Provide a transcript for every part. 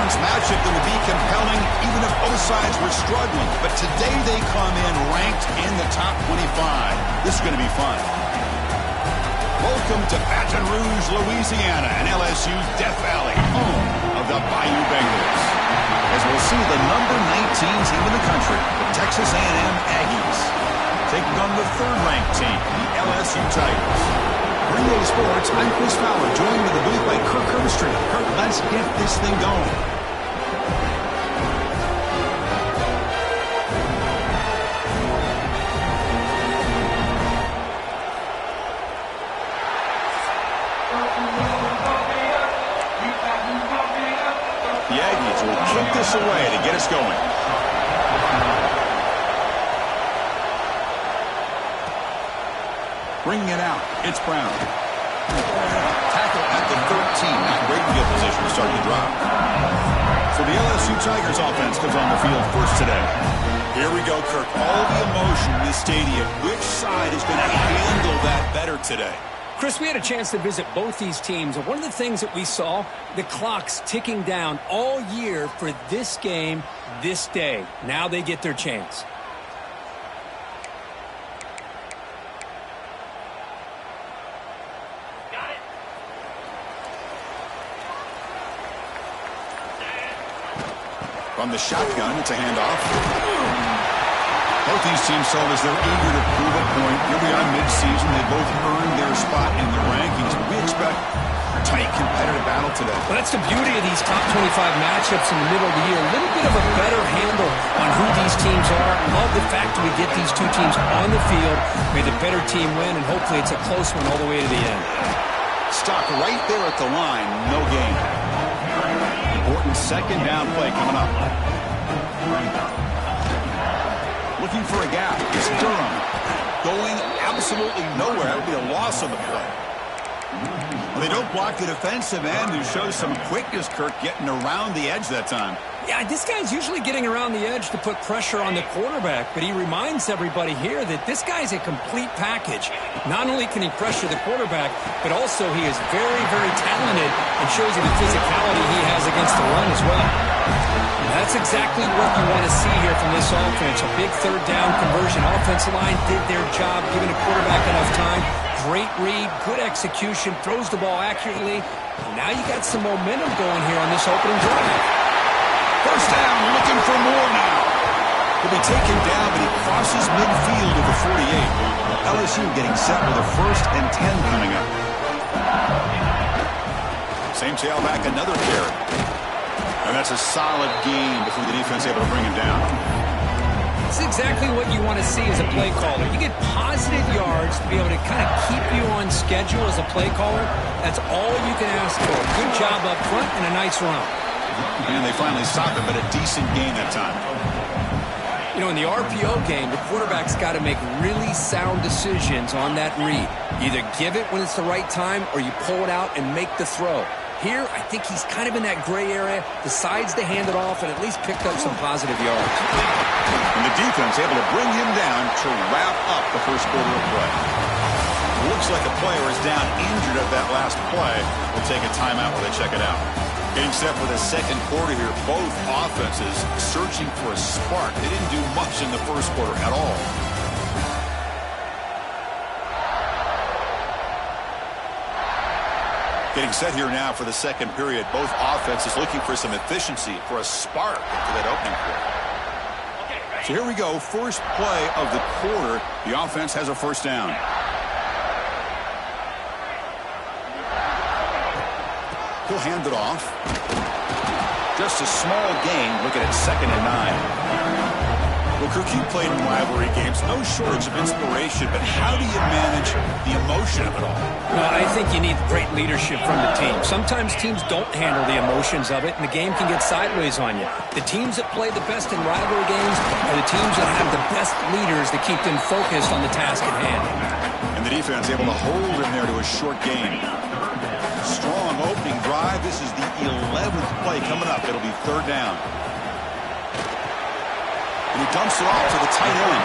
conference matchup that would be compelling even if both sides were struggling. But today they come in ranked in the top 25. This is going to be fun. Welcome to Baton Rouge, Louisiana, and LSU's Death Valley, home of the Bayou Bengals. As we'll see the number 19 team in the country, the Texas A&M Aggies, taking on the third-ranked team, the LSU Tigers. For EA Sports, I'm Chris Fowler, joined in the booth by Kirk Herbstreit. Kirk, let's get this thing going. The Aggies will kick this away to get us going. Bringing it out, it's Brown. Tackle at the 13, not great field position to start the drive. So the LSU Tigers offense comes on the field first today. Here we go, Kirk. All the emotion in this stadium. Which side is going to handle that better today? Chris, we had a chance to visit both these teams, and one of the things that we saw, the clock's ticking down all year for this game, this day. Now they get their chance. From the shotgun, it's a handoff. Both these teams saw as they're eager to prove a point. Here we are mid-season. They both earned their spot in the rankings. But we expect a tight, competitive battle today. Well, that's the beauty of these top 25 matchups in the middle of the year. A little bit of a better handle on who these teams are. Love the fact that we get these two teams on the field. May the better team win, and hopefully it's a close one all the way to the end. Stop right there at the line. No gain. Important second down play coming up. Looking for a gap. It's Durham. Going absolutely nowhere. That would be a loss of the play. Well, they don't block the defensive end, who shows some quickness, Kirk, getting around the edge that time. Yeah, this guy's usually getting around the edge to put pressure on the quarterback, but he reminds everybody here that this guy's a complete package. Not only can he pressure the quarterback, but also he is very, very talented and shows you the physicality he has against the run as well. And that's exactly what you want to see here from this offense. A big third down conversion. Offensive line did their job, giving the quarterback enough time. Great read, good execution, throws the ball accurately. And now you got some momentum going here on this opening drive. First down, looking for more now. He'll be taken down, but he crosses midfield of the 48. LSU getting set with a 1st and 10 coming up. Same tailback, another carry. And that's a solid gain before the defense able to bring him down. This is exactly what you want to see as a play caller. You get positive yards to be able to kind of keep you on schedule as a play caller. That's all you can ask for. Good job up front and a nice run. And they finally stopped him, but a decent gain that time. You know, in the RPO game, the quarterback's got to make really sound decisions on that read. You either give it when it's the right time or you pull it out and make the throw. Here, I think he's kind of in that gray area, decides to hand it off and at least picked up some positive yards. And the defense able to bring him down to wrap up the first quarter of play. Looks like a player is down injured at that last play. We'll take a timeout while they check it out. Getting set for the second quarter here. Both offenses searching for a spark. They didn't do much in the first quarter at all. Getting set here now for the second period. Both offenses looking for some efficiency, for a spark into that opening quarter. So here we go. First play of the quarter. The offense has a first down. He'll hand it off. Just a small gain. Looking at 2nd and 9. Well, Kirk, you played in rivalry games. No shortage of inspiration, but how do you manage the emotion of it all? Well, I think you need great leadership from the team. Sometimes teams don't handle the emotions of it, and the game can get sideways on you. The teams that play the best in rivalry games are the teams that have the best leaders to keep them focused on the task at hand. And the defense able to hold him there to a short gain. Strong opening drive. This is the 11th play coming up. It'll be 3rd down. And he dumps it off to the tight end.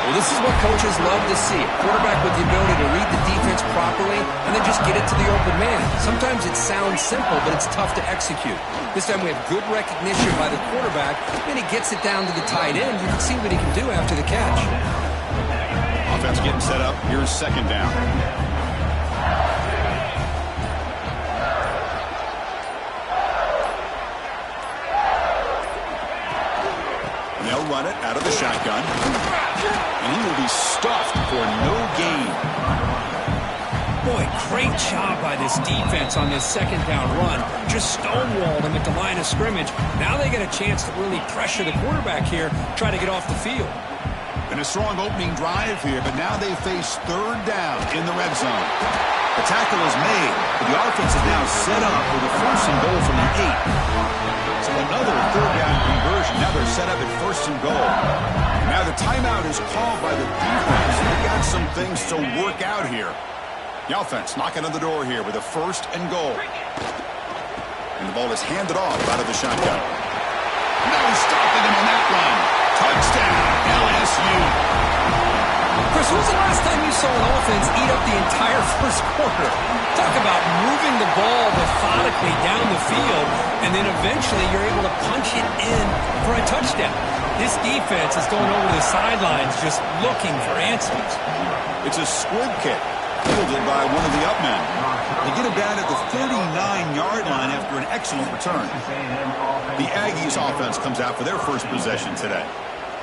Well, this is what coaches love to see. A quarterback with the ability to read the defense properly and then just get it to the open man. Sometimes it sounds simple, but it's tough to execute. This time we have good recognition by the quarterback, and he gets it down to the tight end. You can see what he can do after the catch. Offense getting set up. Here's second down. They'll run it out of the shotgun. And he will be stuffed for no gain. Boy, great job by this defense on this second down run. Just stonewalled him at the line of scrimmage. Now they get a chance to really pressure the quarterback here, try to get off the field. And a strong opening drive here, but now they face third down in the red zone. The tackle is made, but the offense is now set up for the first and goal from the 8. So another third down conversion. Now they're set up at first and goal. Now the timeout is called by the defense. They got some things to work out here. The offense knocking on the door here with a first and goal. And the ball is handed off out of the shotgun. No stopping him on that run. Touchdown, LSU. Chris, when was the last time you saw an offense eat up the entire first quarter? Talk about moving the ball methodically down the field, and then eventually you're able to punch it in for a touchdown. This defense is going over the sidelines just looking for answers. It's a squib kick, fielded by one of the up men. They get him down at the 39-yard line after an excellent return. The Aggies offense comes out for their first possession today.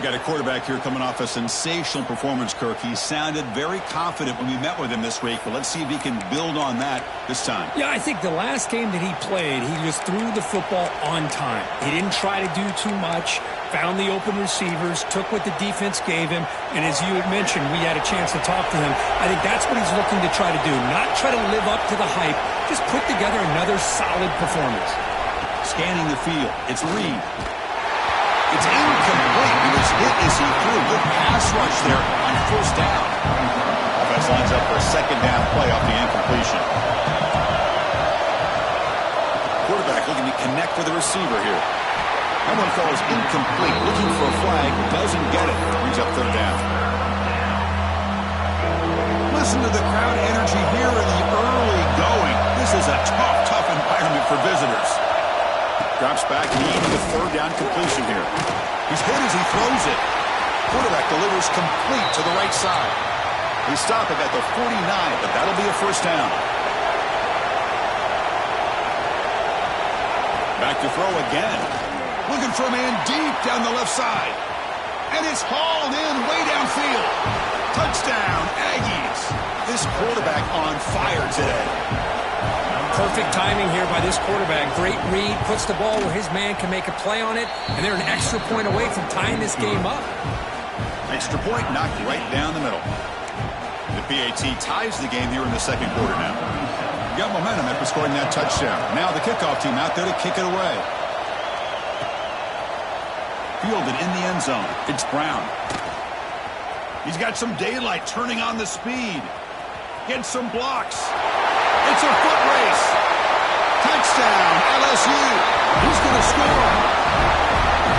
Got a quarterback here coming off a sensational performance, Kirk. He sounded very confident when we met with him this week, but let's see if he can build on that this time. Yeah, I think the last game that he played, he just threw the football on time. He didn't try to do too much, found the open receivers, took what the defense gave him, and as you had mentioned, we had a chance to talk to him. I think that's what he's looking to try to do, not try to live up to the hype, just put together another solid performance. Scanning the field, it's Reed. It's incomplete. He was hit as he threw. Good pass rush there on first down. Offense lines up for a second down play off the incompletion. Quarterback looking to connect with the receiver here. That one falls incomplete. Looking for a flag. Doesn't get it. Brings up third down. Listen to the crowd energy here in the early going. This is a tough environment for visitors. Drops back, needing the third down completion here. He's hit as he throws it. Quarterback delivers complete to the right side. They stop it at the 49, but that'll be a first down. Back to throw again. Looking for a man deep down the left side. And it's hauled in way downfield. Touchdown, Aggies. This quarterback on fire today. Perfect timing here by this quarterback. Great read, puts the ball where his man can make a play on it, and they're an extra point away from tying this game up. Extra point knocked right down the middle. The PAT ties the game here in the second quarter now. Got momentum after scoring that touchdown. Now the kickoff team out there to kick it away. Fielded in the end zone. It's Brown. He's got some daylight turning on the speed. Gets some blocks. It's a foot race. Touchdown, LSU. Who's going to score?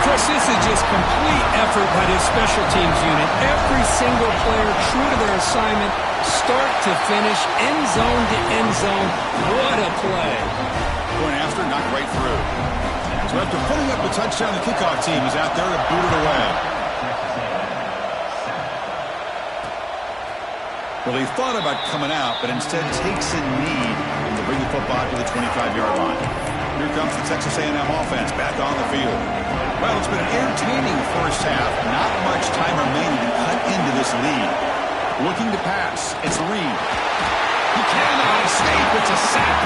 Chris, this is just complete effort by this special teams unit. Every single player true to their assignment, start to finish, end zone to end zone. What a play. Going after, knocked right through. So after putting up a touchdown, the kickoff team is out there to boot it away. Well, he thought about coming out, but instead takes a knee to bring the football to the 25-yard line. Here comes the Texas A&M offense back on the field. Well, it's been an entertaining first half. Not much time remaining to cut into this lead. Looking to pass. It's Reed. He cannot escape. It's a sack.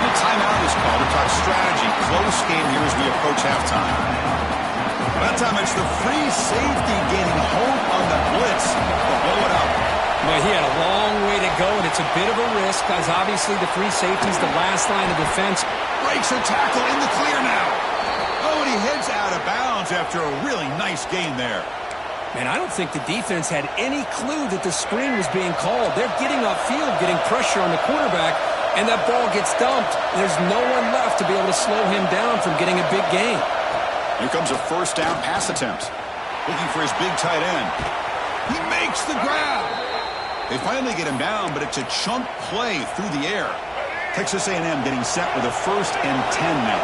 The timeout is called to talk strategy. Close game here as we approach halftime. That time it's the free safety gaining home on the blitz. They'll blow it up. Well, he had a long way to go, and it's a bit of a risk because obviously the free safety is the last line of defense. Breaks a tackle in the clear now. Oh, and he heads out of bounds after a really nice gain there. Man, I don't think the defense had any clue that the screen was being called. They're getting upfield, getting pressure on the quarterback, and that ball gets dumped. There's no one left to be able to slow him down from getting a big gain. Here comes a first down pass attempt. Looking for his big tight end. He makes the grab. They finally get him down, but it's a chunk play through the air. Texas A&M getting set with a 1st and 10 now.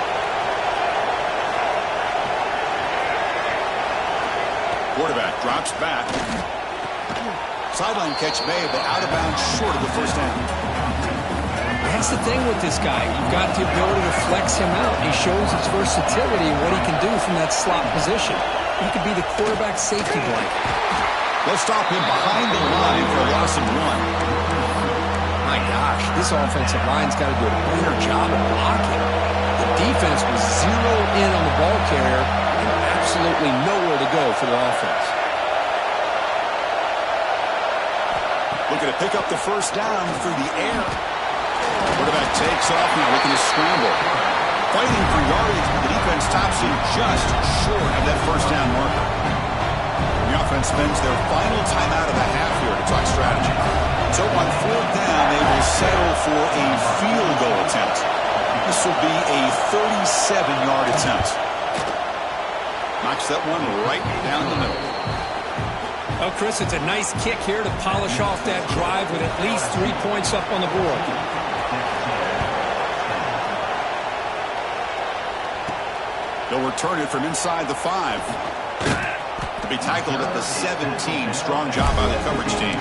Quarterback drops back. Sideline catch made, but out of bounds short of the first down. That's the thing with this guy. You've got the ability to flex him out. He shows his versatility and what he can do from that slot position. He could be the quarterback safety blanket. They'll stop him behind the line for a loss of 1. My gosh, this offensive line's got to do a better job of blocking. The defense was zeroed in on the ball carrier and absolutely nowhere to go for the offense. Looking to pick up the first down through the air. Quarterback takes off now, looking to scramble. Fighting for yardage, but the defense stops him just short of that first down marker. The offense spends their final timeout of the half here to talk strategy. So on 4th down, they will settle for a field goal attempt. This will be a 37-yard attempt. Knocks that one right down the middle. Well, Chris, it's a nice kick here to polish off that drive with at least 3 points up on the board. They'll return it from inside the 5. To be tackled at the 17. Strong job by the coverage team.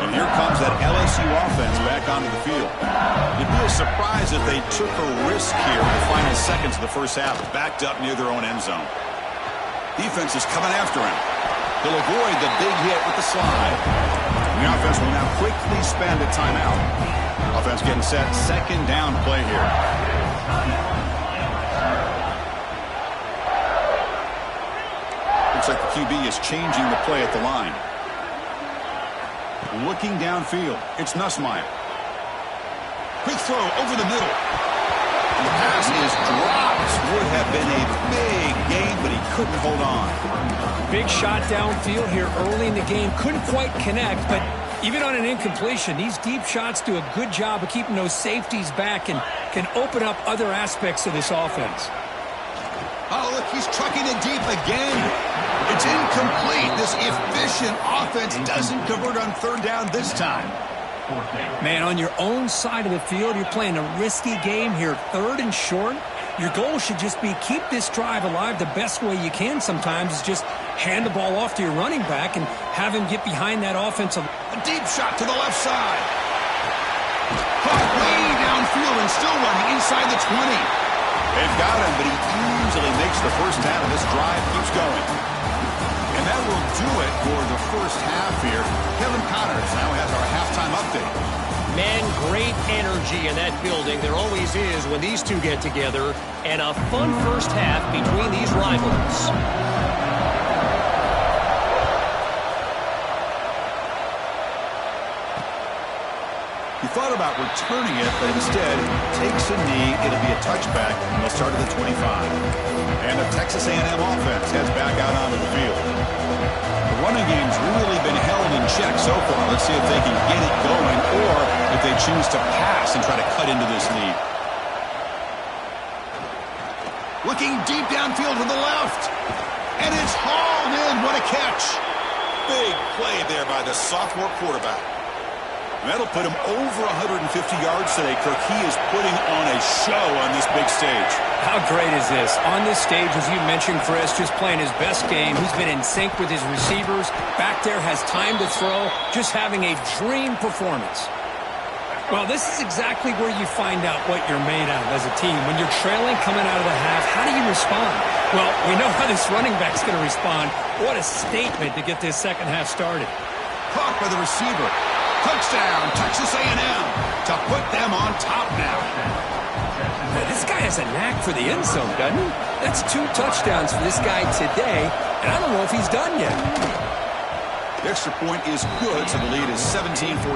And here comes that LSU offense back onto the field. It'd be a surprise if they took a risk here in the final seconds of the first half, backed up near their own end zone. Defense is coming after him. He'll avoid the big hit with the slide. The offense will now quickly spend a timeout. Offense getting set. 2nd down play here. Looks like the QB is changing the play at the line. Looking downfield. It's Nussmeier. Quick throw over the middle. The pass is dropped. Would have been a big gain, but he couldn't hold on. Big shot downfield here early in the game. Couldn't quite connect, but even on an incompletion, these deep shots do a good job of keeping those safeties back and can open up other aspects of this offense. Oh, look, he's trucking it deep again. It's incomplete. This efficient offense doesn't convert on 3rd down this time. Man, on your own side of the field, you're playing a risky game here. 3rd and short. Your goal should just be keep this drive alive the best way you can sometimes is just hand the ball off to your running back and have him get behind that offensive. A deep shot to the left side. Caught way downfield and still running inside the 20. They've got him, but he easily makes the first down, and this drive keeps going. And that will do it for the first half here. Kevin Connors now has our halftime update. Man, great energy in that building. There always is when these two get together. And a fun first half between these rivals. He thought about returning it, but instead takes a knee. It'll be a touchback, and they'll start at the 25. And the Texas A&M offense heads back out onto the field. The running game's really been held in check so far. Let's see if they can get it going or if they choose to pass and try to cut into this lead. Looking deep downfield to the left. And it's hauled in. What a catch. Big play there by the sophomore quarterback. And that'll put him over 150 yards today, Kirk. He is putting on a show on this big stage. How great is this? On this stage, as you mentioned, Chris, just playing his best game. He's been in sync with his receivers. Back there has time to throw. Just having a dream performance. Well, this is exactly where you find out what you're made of as a team. When you're trailing coming out of the half, how do you respond? Well, we know how this running back's going to respond. What a statement to get this second half started. Caught by the receiver. Touchdown, Texas A&M, to put them on top now. Now, this guy has a knack for the end zone, doesn't he? That's 2 touchdowns for this guy today, and I don't know if he's done yet. The extra point is good, so the lead is 17-14.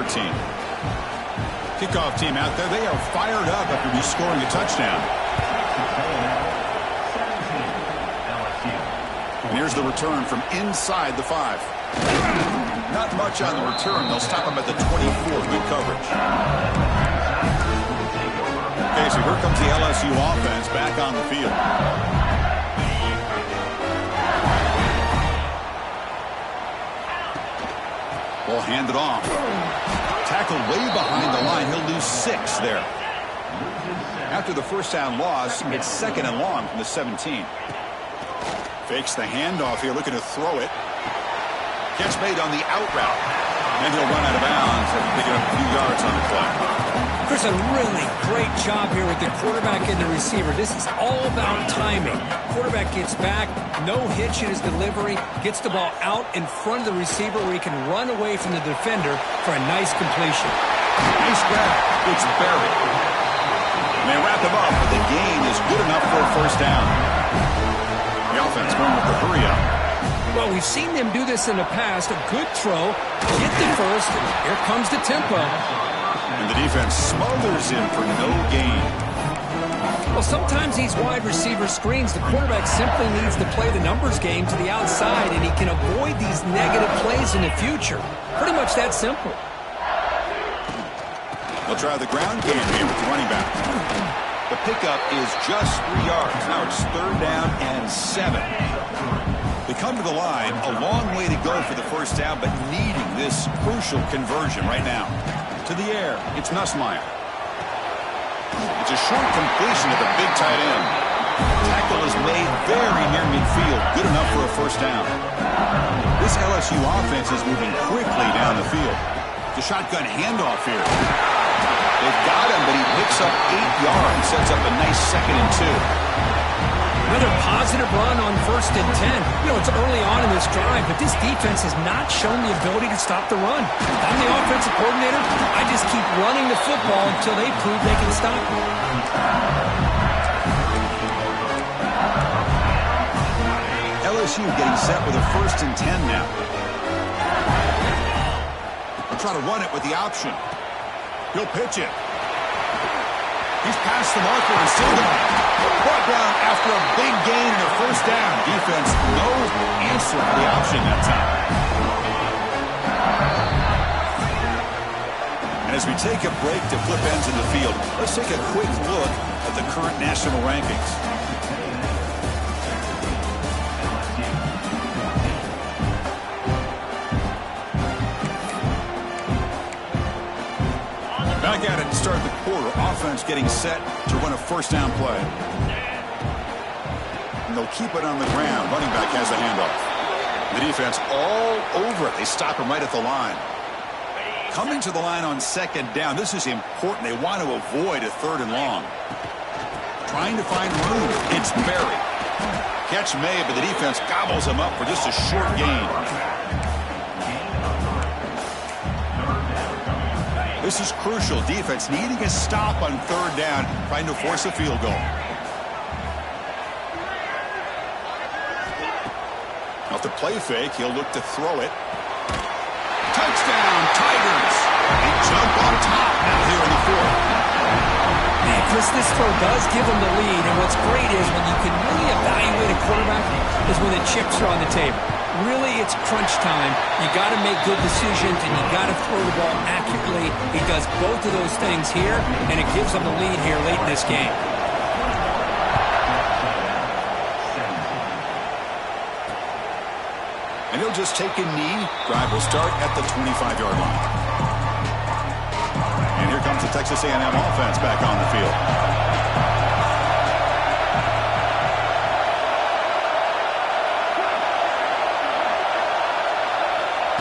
Kickoff team out there, they are fired up after scoring a touchdown. And here's the return from inside the 5. Not much on the return. They'll stop him at the 24. Good coverage. Okay, so here comes the LSU offense back on the field. Ball handed off. Tackled way behind the line. He'll lose 6 there. After the first down loss, it's 2nd and long from the 17. Fakes the handoff here, looking to throw it. Catch made on the out route. And he'll run out of bounds after picking up a few yards on the play. Chris, a really great job here with the quarterback and the receiver. This is all about timing. Quarterback gets back, no hitch in his delivery, gets the ball out in front of the receiver where he can run away from the defender for a nice completion. Nice grab. It's buried. And they wrap him up, but the gain is good enough for a first down. The offense going with the hurry up. Well, we've seen them do this in the past. A good throw, get the first, and here comes the tempo. And the defense smothers him for no gain. Well, sometimes these wide receiver screens, the quarterback simply needs to play the numbers game to the outside, and he can avoid these negative plays in the future. Pretty much that simple. They'll try the ground game here with the running back. The pickup is just 3 yards. Now it's 3rd down and 7. They come to the line, a long way to go for the first down, but needing this crucial conversion right now. To the air, it's Nussmeier. It's a short completion to the big tight end. Tackle is made very near midfield, good enough for a first down. This LSU offense is moving quickly down the field. The shotgun handoff here. They've got him, but he picks up 8 yards, sets up a nice 2nd and 2. Another positive run on 1st and 10. You know, it's early on in this drive, but this defense has not shown the ability to stop the run. I'm the offensive coordinator. I just keep running the football until they prove they can stop it. LSU getting set with a 1st and 10 now. They'll try to run it with the option. He'll pitch it. He's past the marker and still going. Brought down after a big gain and a first down. Defense, no answer for the option that time. And as we take a break to flip ends in the field, let's take a quick look at the current national rankings. Back at it to start the quarter. Offense getting set to run a first down play. And they'll keep it on the ground. Running back has the handoff. The defense all over it. They stop him right at the line. Coming to the line on 2nd down. This is important. They want to avoid a 3rd and long. Trying to find room. It's buried. Catch made, but the defense gobbles him up for just a short gain. This is crucial. Defense needing a stop on 3rd down, trying to force a field goal. Off the play fake, he'll look to throw it. Touchdown, Tigers! They jump on top now here in the 4th. Man, Chris, this throw does give them the lead, and what's great is when you can really evaluate a quarterback is when the chips are on the table. Really, it's crunch time. You got to make good decisions, and you got to throw the ball accurately. He does both of those things here, and it gives them the lead here late in this game. And he'll just take a knee. Drive will start at the 25-yard line. And here comes the Texas A&M offense back on the field.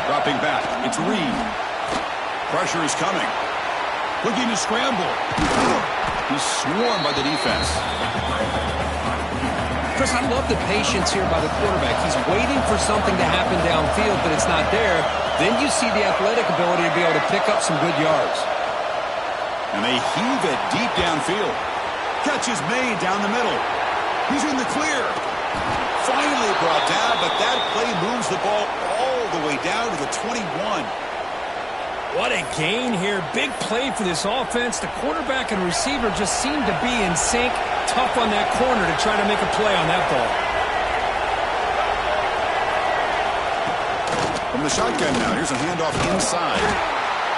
Dropping back, it's Reed. Pressure is coming. Looking to scramble. He's swarmed by the defense. Chris, I love the patience here by the quarterback. He's waiting for something to happen downfield, but it's not there. Then you see the athletic ability to be able to pick up some good yards. And they heave it deep downfield. Catch is made down the middle. He's in the clear. Finally brought down, but that play moves the ball all the way down to the 21. What a gain here. Big play for this offense. The quarterback and receiver just seem to be in sync. Tough on that corner to try to make a play on that ball. From the shotgun now, here's a handoff inside.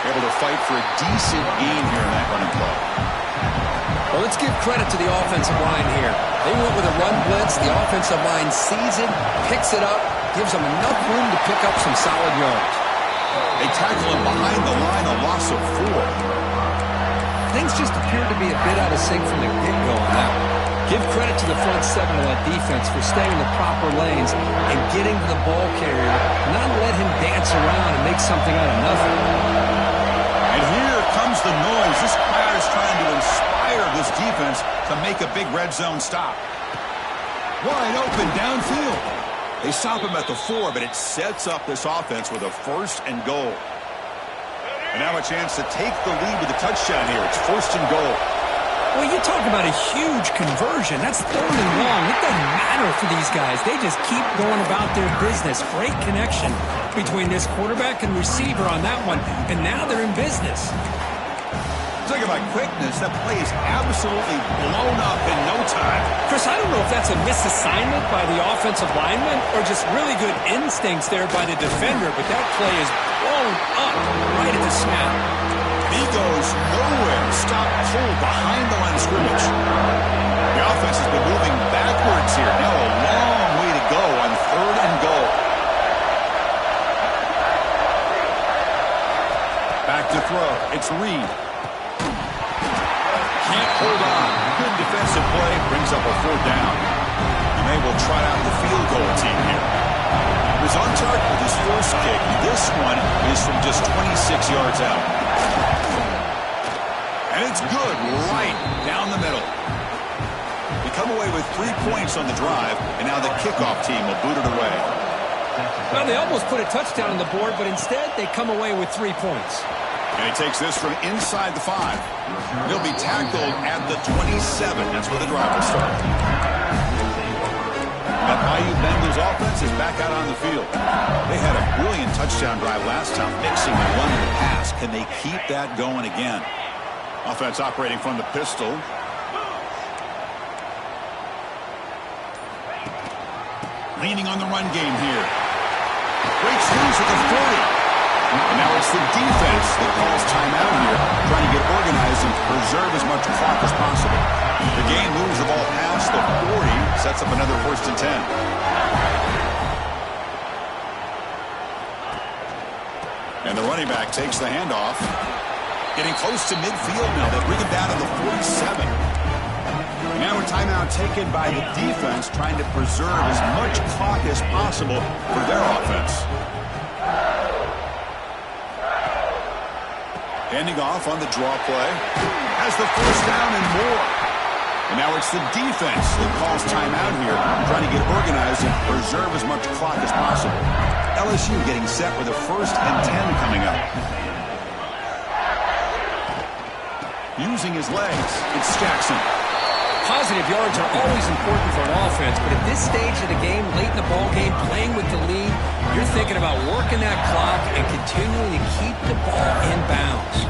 Able to fight for a decent gain here in that running play. Well, let's give credit to the offensive line here. They went with a run blitz. The offensive line sees it, picks it up, gives them enough room to pick up some solid yards. They tackle him behind the line, a loss of 4. Things just appear to be a bit out of sync from the get-go on that one. Give credit to the front seven of that defense for staying in the proper lanes and getting to the ball carrier, not let him dance around and make something out of nothing. And here comes the noise. This crowd is trying to inspire this defense to make a big red zone stop. Wide open downfield. They stop him at the 4, but it sets up this offense with a 1st and goal. And now a chance to take the lead with a touchdown here. It's 1st and goal. Well, you talk about a huge conversion. That's 3rd and long. It doesn't matter for these guys. They just keep going about their business. Great connection between this quarterback and receiver on that one. And now they're in business. Talk about quickness. That play is absolutely blown up in no time. Chris, I don't know if that's a misassignment by the offensive lineman or just really good instincts there by the defender, but that play is blown up right at the snap. He goes nowhere. Stop cold behind the line of scrimmage. The offense has been moving backwards here. Now a long way to go on 3rd and goal. Back to throw. It's Reed. Can't hold on. Good defensive play. Brings up a 4th down. And they will trot out the field goal team here. He was on target with his first kick. This one is from just 26 yards out. And it's good right down the middle. They come away with 3 points on the drive, and now the kickoff team will boot it away. Well, they almost put a touchdown on the board, but instead they come away with 3 points. And he takes this from inside the 5. He'll be tackled at the 27. That's where the drive will start. That Bayou Bengals offense is back out on the field. They had a brilliant touchdown drive last time, mixing the run and the pass. Can they keep that going again? Offense operating from the pistol. Leaning on the run game here. Breaks loose at the 40. And now it's the defense that calls timeout here, trying to get organized and preserve as much clock as possible. The game moves the ball past the 40, sets up another 1st and 10. And the running back takes the handoff. Getting close to midfield now. They bring him down to the 47. And now a timeout taken by the defense, trying to preserve as much clock as possible for their offense. Handing off on the draw play. Has the 1st down and more. And now it's the defense that calls timeout here, trying to get organized and preserve as much clock as possible. LSU getting set with a 1st and 10 coming up. Using his legs, it's Jackson. Positive yards are always important for an offense, but at this stage of the game, late in the ball game, playing with the lead, you're thinking about working that clock and continuing to keep the ball in bounds.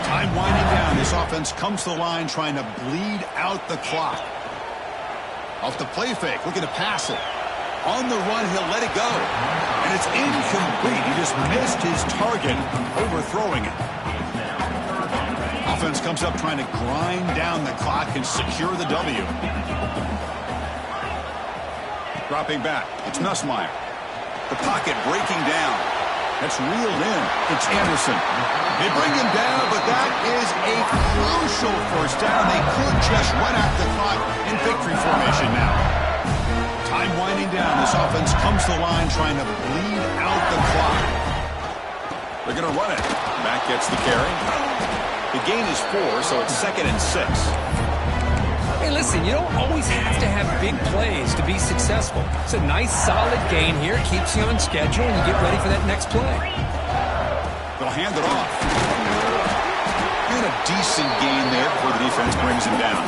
Time winding down. This offense comes to the line trying to bleed out the clock. Off the play fake, looking to pass it. On the run, he'll let it go. And it's incomplete. He just missed his target, overthrowing it. Offense comes up trying to grind down the clock and secure the W. Dropping back, it's Nussmeier. The pocket breaking down. That's reeled in. It's Anderson. They bring him down, but that is a crucial 1st down. They could just run out the clock in victory formation now. Time winding down. This offense comes to the line trying to bleed out the clock. They're going to run it. Back gets the carry. The gain is 4, so it's 2nd and 6. Hey, listen, you don't always have to have big plays to be successful. It's a nice, solid gain here. Keeps you on schedule, and you get ready for that next play. They'll hand it off. And a decent gain there before the defense brings him down.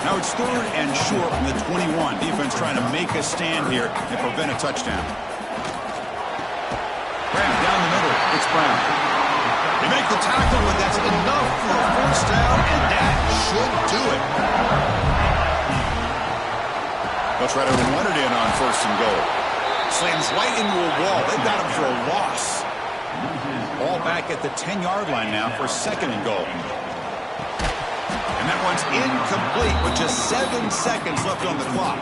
Now it's 3rd and short from the 21. Defense trying to make a stand here and prevent a touchdown. Brown down the middle. It's Brown. They make the tackle, but that's enough for a 1st down, and that should do it. They'll try to run it in on 1st and goal. Slams right into a wall. They've got him for a loss. Ball back at the 10-yard line now for 2nd and goal. And that one's incomplete with just 7 seconds left on the clock.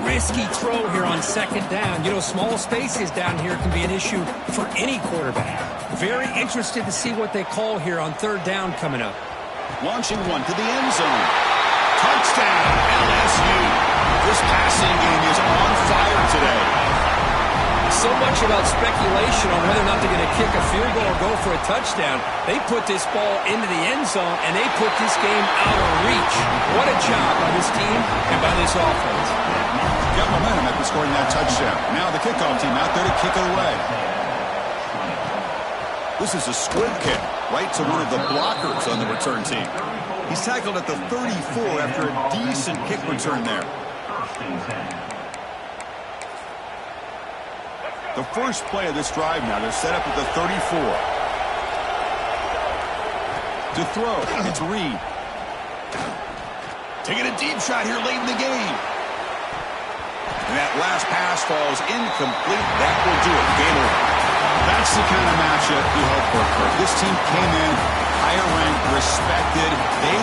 Risky throw here on second down. You know, small spaces down here can be an issue for any quarterback. Very interested to see what they call here on third down coming up. Launching one to the end zone. Touchdown, LSU. This passing game is on fire today. So much about speculation on whether or not they're going to kick a field goal or go for a touchdown. They put this ball into the end zone, and they put this game out of reach. What a job by this team and by this offense. Got momentum after scoring that touchdown. Now the kickoff team out there to kick it away. This is a squib kick right to one of the blockers on the return team. He's tackled at the 34 after a decent kick return there. The first play of this drive now, they're set up at the 34. To throw, it's Reed. Taking a deep shot here late in the game. And that last pass falls incomplete. That will do it. Game over. That's the kind of matchup you hope for, Kirk. This team came in higher ranked, respected. They